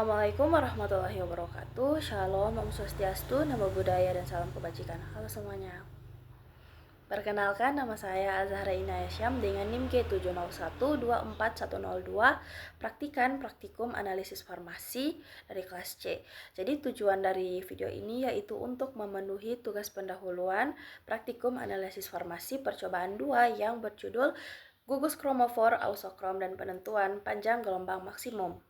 Assalamualaikum warahmatullahi wabarakatuh. Shalom, Om Swastiastu, Namo Buddhaya, dan salam kebajikan. Halo semuanya. Perkenalkan, nama saya Azhara Inaya Syam dengan NIM K701241102, praktikan praktikum analisis farmasi dari kelas C. Jadi tujuan dari video ini yaitu untuk memenuhi tugas pendahuluan praktikum analisis farmasi percobaan 2 yang berjudul gugus kromofor, ausokrom, dan penentuan panjang gelombang maksimum.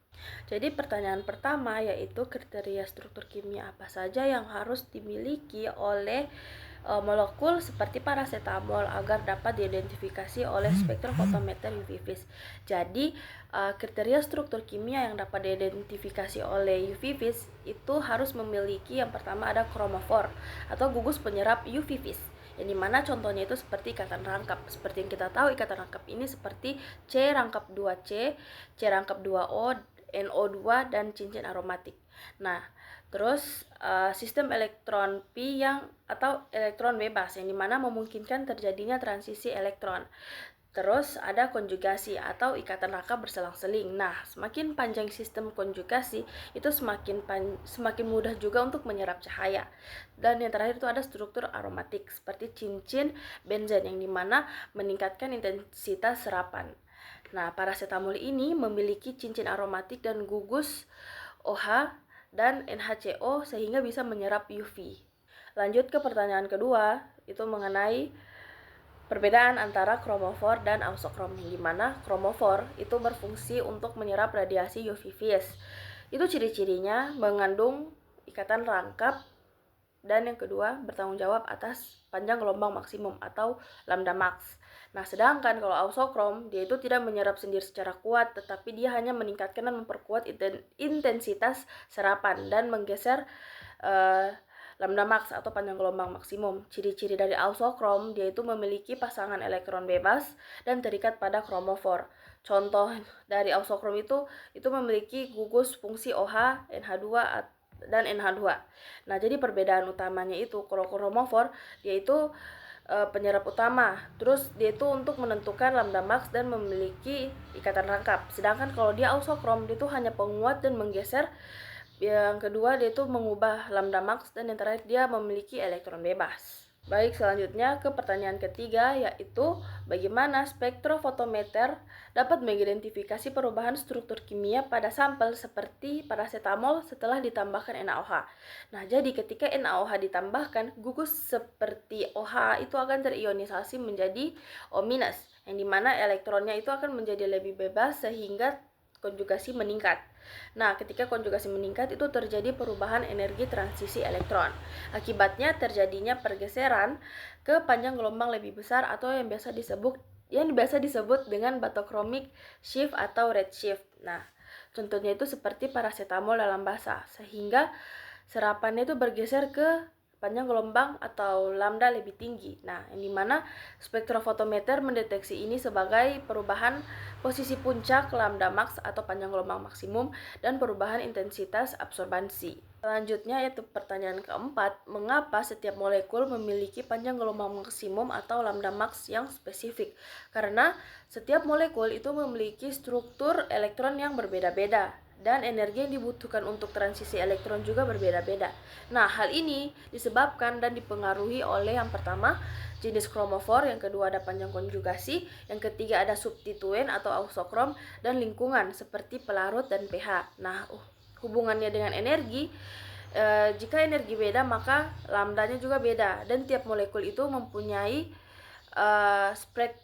Jadi pertanyaan pertama yaitu kriteria struktur kimia apa saja yang harus dimiliki oleh molekul seperti parasetamol agar dapat diidentifikasi oleh spektrofotometer UV vis. Jadi kriteria struktur kimia yang dapat diidentifikasi oleh UV vis itu harus memiliki yang pertama ada kromofor atau gugus penyerap UV vis. Yang dimana contohnya itu seperti ikatan rangkap. Seperti yang kita tahu, ikatan rangkap ini seperti C rangkap 2C, C rangkap 2O, NO2, dan cincin aromatik. Nah, terus sistem elektron pi atau elektron bebas yang dimana memungkinkan terjadinya transisi elektron. Terus ada konjugasi atau ikatan rangkap berselang-seling. Nah, semakin panjang sistem konjugasi itu semakin mudah juga untuk menyerap cahaya. Dan yang terakhir itu ada struktur aromatik seperti cincin benzen yang dimana meningkatkan intensitas serapan. Nah, parasetamol ini memiliki cincin aromatik dan gugus OH dan NHCO sehingga bisa menyerap UV. Lanjut ke pertanyaan kedua, itu mengenai perbedaan antara kromofor dan ausokrom, yang dimana kromofor itu berfungsi untuk menyerap radiasi UV vis. Itu ciri-cirinya mengandung ikatan rangkap, dan yang kedua bertanggung jawab atas panjang gelombang maksimum atau lambda max. Nah, sedangkan kalau ausokrom dia itu tidak menyerap sendiri secara kuat, tetapi dia hanya meningkatkan dan memperkuat intensitas serapan dan menggeser lambda max atau panjang gelombang maksimum. Ciri-ciri dari ausokrom dia itu memiliki pasangan elektron bebas dan terikat pada kromofor. Contoh dari ausokrom itu memiliki gugus fungsi OH, NH2 dan NH2. Nah, jadi perbedaan utamanya itu kromofor dia itu penyerap utama. Terus dia itu untuk menentukan lambda max dan memiliki ikatan rangkap. Sedangkan kalau dia ausokrom dia itu hanya penguat dan menggeser. Yang kedua dia itu mengubah lambda max, dan yang terakhir dia memiliki elektron bebas. Baik, selanjutnya ke pertanyaan ketiga yaitu bagaimana spektrofotometer dapat mengidentifikasi perubahan struktur kimia pada sampel seperti parasetamol setelah ditambahkan NaOH. Nah, jadi ketika NaOH ditambahkan, gugus seperti OH itu akan terionisasi menjadi O-, yang dimana elektronnya itu akan menjadi lebih bebas sehingga konjugasi meningkat. Nah, ketika konjugasi meningkat itu terjadi perubahan energi transisi elektron. Akibatnya terjadinya pergeseran ke panjang gelombang lebih besar atau yang biasa disebut dengan batochronic shift atau redshift. Nah, contohnya itu seperti parasetamol dalam bahasa, sehingga serapannya itu bergeser ke panjang gelombang atau lambda lebih tinggi. Nah, yang dimana spektrofotometer mendeteksi ini sebagai perubahan posisi puncak lambda max atau panjang gelombang maksimum dan perubahan intensitas absorbansi. Selanjutnya yaitu pertanyaan keempat, mengapa setiap molekul memiliki panjang gelombang maksimum atau lambda max yang spesifik? Karena setiap molekul itu memiliki struktur elektron yang berbeda-beda dan energi yang dibutuhkan untuk transisi elektron juga berbeda-beda. Nah, hal ini disebabkan dan dipengaruhi oleh yang pertama jenis kromofor, yang kedua ada panjang konjugasi, yang ketiga ada substituen atau ausokrom, dan lingkungan seperti pelarut dan pH. Nah, hubungannya dengan energi, jika energi beda maka lambdanya juga beda, dan tiap molekul itu mempunyai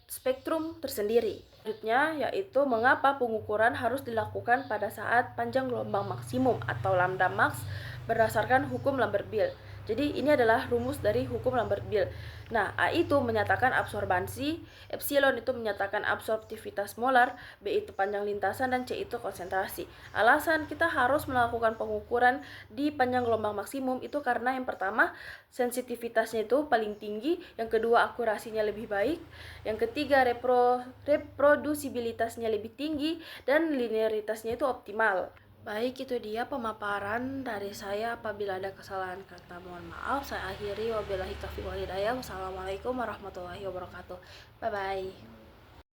spektrum tersendiri. Selanjutnya yaitu mengapa pengukuran harus dilakukan pada saat panjang gelombang maksimum atau lambda max berdasarkan hukum Lambert-Beal. Jadi ini adalah rumus dari hukum Lambert-Beal. Nah, A itu menyatakan absorbansi, epsilon itu menyatakan absorptivitas molar, B itu panjang lintasan, dan C itu konsentrasi. Alasan kita harus melakukan pengukuran di panjang gelombang maksimum itu karena yang pertama sensitivitasnya itu paling tinggi, yang kedua akurasinya lebih baik, yang ketiga reprodusibilitasnya lebih tinggi, dan linearitasnya itu optimal. Baik, itu dia pemaparan dari saya. Apabila ada kesalahan kata mohon maaf. Saya akhiri, wabillahi taufiq wal hidayah. Wassalamualaikum warahmatullahi wabarakatuh. Bye bye.